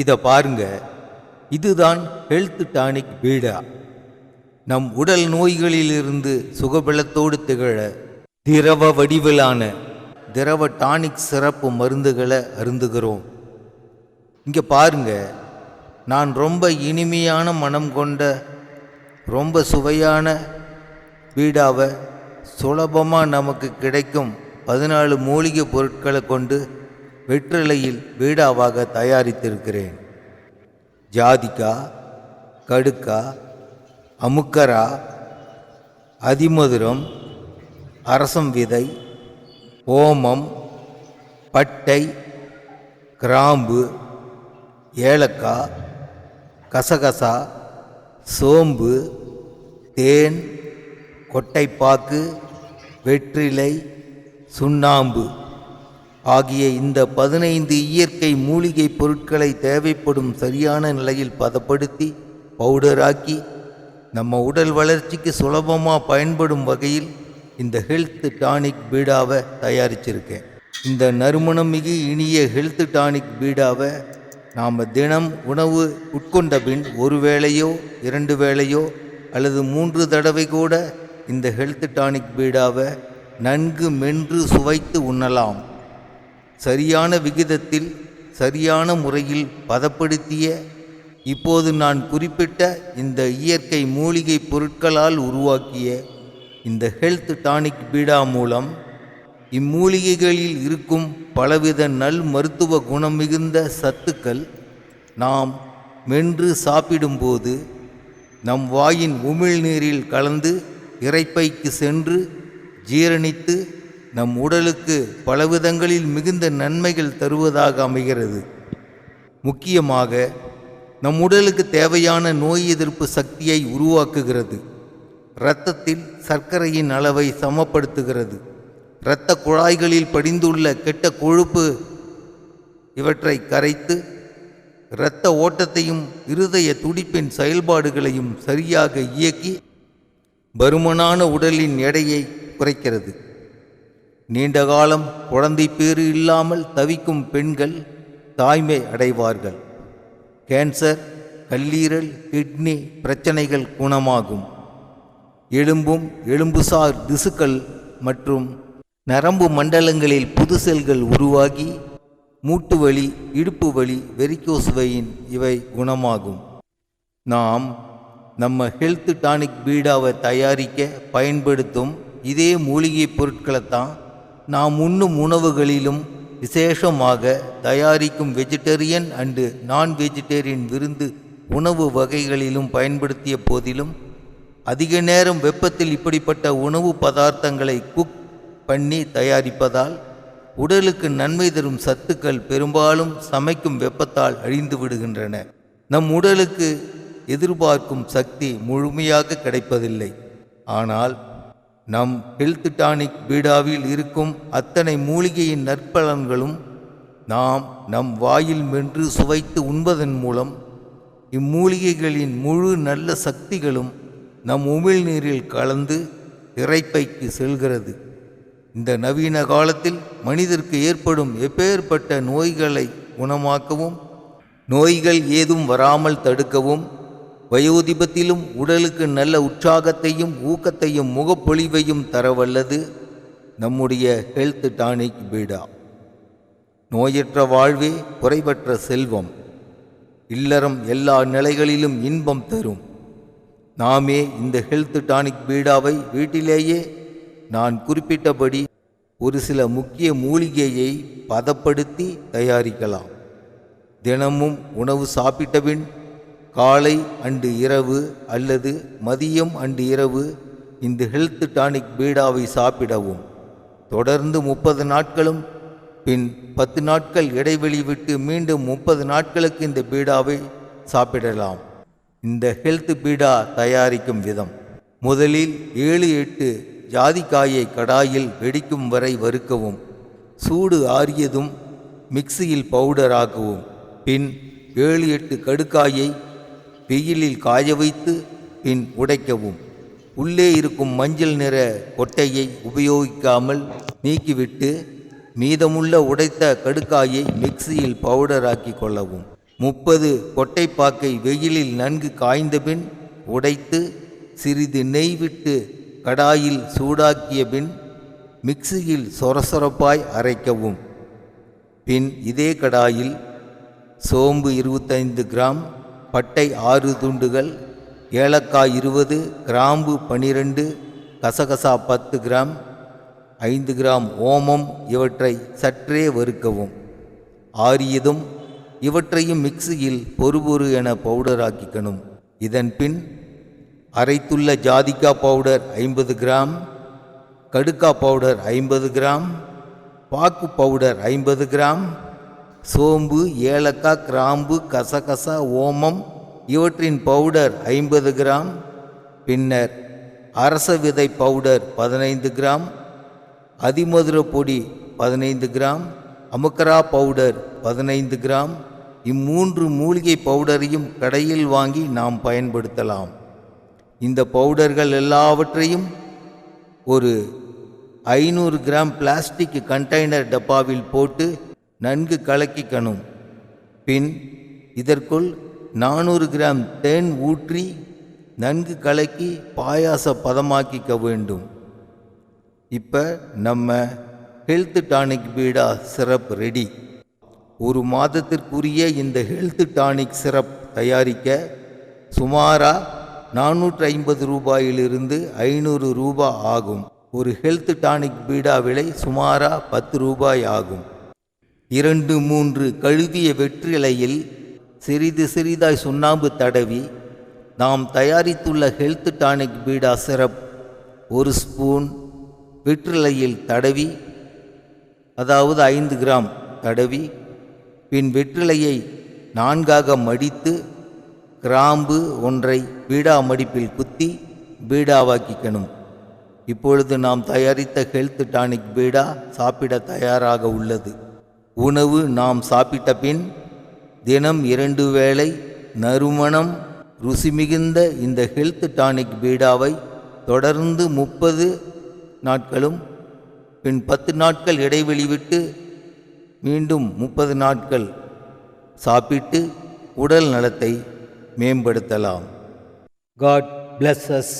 இதை பாருங்க, இதுதான் ஹெல்த் டானிக் பீடா. நம் உடல் நோய்களிலிருந்து சுகபலத்தோடு திகழ திரவ வடிவிலான திரவ டானிக் சிறப்பு மருந்துகளை அருந்துகிறோம். இங்கே பாருங்க, நான் ரொம்ப இனிமையான மனம் கொண்ட ரொம்ப சுவையான பீடாவை சுலபமாக நமக்கு கிடைக்கும் 14 மூலிகை பொருட்களை கொண்டு வெற்றிலையில் பீடாவாக தயாரித்திருக்கிறேன். ஜாதிக்காய், கடுக்காய், அமுக்கரா, அதிமதுரம், அரசம் விதை, ஓமம், பட்டை, கிராம்பு, ஏலக்காய், கசகசா, சோம்பு, தேன், கொட்டைப்பாக்கு, வெற்றிலை, சுண்ணாம்பு ஆகிய இந்த 15 இயற்கை மூலிகை பொருட்களை தேவைப்படும் சரியான நிலையில் பதப்படுத்தி பவுடராக்கி நம்ம உடல் வளர்ச்சிக்கு சுலபமாக பயன்படும் வகையில் இந்த ஹெல்த் டானிக் பீடாவை தயாரிச்சிருக்கேன். இந்த நறுமணம் மிகு இனிய ஹெல்த் டானிக் பீடாவை நாம் தினம் உணவு உட்கொண்ட பின் 1 வேளையோ 2 வேளையோ அல்லது 3 தடவை கூட இந்த ஹெல்த் டானிக் பீடாவை நன்கு மென்று சுவைத்து உண்ணலாம். சரியான விகிதத்தில் சரியான முறையில் பதப்படுத்திய இப்போது நான் குறிப்பிட்ட இந்த இயற்கை மூலிகை பொருட்களால் உருவாக்கிய இந்த ஹெல்த் டானிக் பீடா மூலம் இம்மூலிகைகளில் இருக்கும் பலவித நல் மருத்துவ குணம் மிகுந்த சத்துக்கள் நாம் மென்று சாப்பிடும்போது நம் வாயின் உமிழ்நீரில் கலந்து இரைப்பைக்கு சென்று ஜீரணித்து நம் உடலுக்கு பலவிதங்களில் மிகுந்த நன்மைகள் தருவதாக அமைகிறது. முக்கியமாக நம் உடலுக்கு தேவையான நோய் எதிர்ப்பு சக்தியை உருவாக்குகிறது. இரத்தத்தில் சர்க்கரையின் அளவை சமப்படுத்துகிறது. இரத்த குழாய்களில் படிந்துள்ள கெட்ட கொழுப்பு இவற்றை கரைத்து இரத்த ஓட்டத்தையும் இருதய துடிப்பின் செயல்பாடுகளையும் சரியாக இயக்கி பருமனான உடலின் எடையை குறைக்கிறது. நீண்ட காலம் குழந்தை பேறு இல்லாமல் தவிக்கும் பெண்கள் தாய்மை அடைவார்கள். கேன்சர், கல்லீரல், கிட்னி பிரச்சனைகள் குணமாகும். எலும்பும் எலும்புசார் திசுக்கள் மற்றும் நரம்பு மண்டலங்களில் புது செல்கள் உருவாகி மூட்டு வலி, இடுப்பு வலி, வெரிகோஸ் வெயின் இவை குணமாகும். நாம் நம்ம ஹெல்த் டானிக் பீடாவை தயாரிக்க பயன்படுத்தும் இதே மூலிகை பொருட்களைத்தான் நாம் உண்ணும் உணவுகளிலும் விசேஷமாக தயாரிக்கும் வெஜிடேரியன் அண்டு நான் வெஜிடேரியன் விருந்து உணவு வகைகளிலும் பயன்படுத்திய போதிலும் அதிக நேரம் வெப்பத்தில் இப்படிப்பட்ட உணவு பதார்த்தங்களை குக் பண்ணி தயாரிப்பதால் உடலுக்கு நன்மை தரும் சத்துக்கள் பெரும்பாலும் சமைக்கும் வெப்பத்தால் அழிந்து விடுகின்றன. நம் உடலுக்கு எதிர்பார்க்கும் சக்தி முழுமையாக கிடைப்பதில்லை. ஆனால் நம் ஹெல்த் டானிக் பீடாவில் இருக்கும் அத்தனை மூலிகையின் நற்பலன்களும் நாம் நம் வாயில் மென்று சுவைத்து உண்பதன் மூலம் இம்மூலிகைகளின் முழு நல்ல சக்திகளும் நம் உமிழ்நீரில் கலந்து இரைப்பைக்கு செல்கிறது. இந்த நவீன காலத்தில் மனிதருக்கு ஏற்படும் எப்பேற்பட்ட நோய்களை குணமாக்கவும் நோய்கள் ஏதும் வராமல் தடுக்கவும் வயோதிபத்திலும் உடலுக்கு நல்ல உற்சாகத்தையும் ஊக்கத்தையும் முகப்பொழிவையும் தரவல்லது நம்முடைய ஹெல்த் டானிக் பீடா. நோயற்ற வாழ்வே குறைவற்ற செல்வம். இல்லறம் எல்லா நிலைகளிலும் இன்பம் தரும். நாமே இந்த ஹெல்த் டானிக் பீடாவை வீட்டிலேயே நான் குறிப்பிட்டபடி ஒரு சில முக்கிய மூலிகையை பதப்படுத்தி தயாரிக்கலாம். தினமும் உணவு சாப்பிட்டபின் காலை அண்டு இரவு அல்லது மதியம் அண்டு இரவு இந்த ஹெல்த் டானிக் பீடாவை சாப்பிடவும். தொடர்ந்து 30 நாட்களும் பின் 10 நாட்கள் இடைவெளி விட்டு மீண்டும் 30 நாட்களுக்கு இந்த பீடாவை சாப்பிடலாம். இந்த ஹெல்த் பீடா தயாரிக்கும் விதம்: முதலில் 7-8 ஜாதிக்காயை கடாயில் வெடிக்கும் வரை வறுக்கவும். சூடு ஆறியதும் மிக்சியில் பவுடராக்கவும். பின் 7-8 கடுக்காயை வெயிலில் காய வைத்து பின் உடைக்கவும். உள்ளே இருக்கும் மஞ்சள் நிற கொட்டையை உபயோகிக்காமல் நீக்கிவிட்டு மீதமுள்ள உடைத்த கடுக்காயை மிக்சியில் பவுடராக்கி கொள்ளவும். 30 கொட்டைப்பாக்கை வெயிலில் நன்கு காய்ந்தபின் உடைத்து சிறிது நெய் விட்டு கடாயில் சூடாக்கிய பின் மிக்சியில் சொரசொரப்பாய் அரைக்கவும். பின் இதே கடாயில் சோம்பு 25 கிராம், பட்டை 6 துண்டுகள், ஏலக்காய் 20, கிராம்பு 12, கசகசா 10 கிராம், 5 கிராம் ஓமம் இவற்றை சற்றே வறுக்கவும். ஆறியதும் இவற்றையும் மிக்சியில் பொறுபொறு என பவுடராக்கிக்கணும். இதன் பின் அரைத்துள்ள ஜாதிக்காய் பவுடர் 50 கிராம், கடுக்காய் பவுடர் 50 கிராம், பாக்கு பவுடர் 50 கிராம், சோம்பு, ஏலக்காய், கிராம்பு, கசகசா, ஓமம் இவற்றின் பவுடர் 50 கிராம், பின்னர் அரச விதை பவுடர் 15 கிராம், அதிமதுர பொடி 15 கிராம், அமுக்கரா பவுடர் 15 கிராம். இம்மூன்று மூலிகை பவுடரையும் கடையில் வாங்கி நாம் பயன்படுத்தலாம். இந்த பவுடர்கள் எல்லாவற்றையும் ஒரு 500 கிராம் பிளாஸ்டிக் கண்டெய்னர் டப்பாவில் போட்டு நன்கு கலக்கிக்கணும். பின் இதற்குள் 400 கிராம் தேன் ஊற்றி நன்கு கலக்கி பாயாச பதமாக்கிக்க வேண்டும். இப்போ நம்ம ஹெல்த் டானிக் பீடா சிரப் ரெடி. ஒரு மாதத்திற்குரிய இந்த ஹெல்த் டானிக் சிரப் தயாரிக்க சுமாராக 450 ரூபாயிலிருந்து 500 ரூபாய் ஆகும். ஒரு ஹெல்த் டானிக் பீடா விலை சுமாராக 10 ரூபாய் ஆகும். 2-3 கழுவிய வெற்றிலையில் சிறிது சிறிதாய் சுண்ணாம்பு தடவி நாம் தயாரித்துள்ள ஹெல்த் டானிக் பீடா சிரப் 1 ஸ்பூன் வெற்றிலையில் தடவி, அதாவது 5 கிராம் தடவி, பின் வெற்றிலையை 4ஆக மடித்து கிராம்பு 1ஐ பீடா மடிப்பில் குத்தி பீடாவாக்கிக்கணும். இப்பொழுது நாம் தயாரித்த ஹெல்த் டானிக் பீடா சாப்பிட தயாராக உள்ளது. உணவு நாம் சாப்பிட்ட பின் தினம் 2 வேளை நறுமணம் ருசி மிகுந்த இந்த ஹெல்த் டானிக் பீடாவை தொடர்ந்து 30 நாட்களும், பின் 10 நாட்கள் இடைவெளி விட்டு மீண்டும் 30 நாட்கள் சாப்பிட்டு உடல் நலத்தை மேம்படுத்தலாம். God bless us.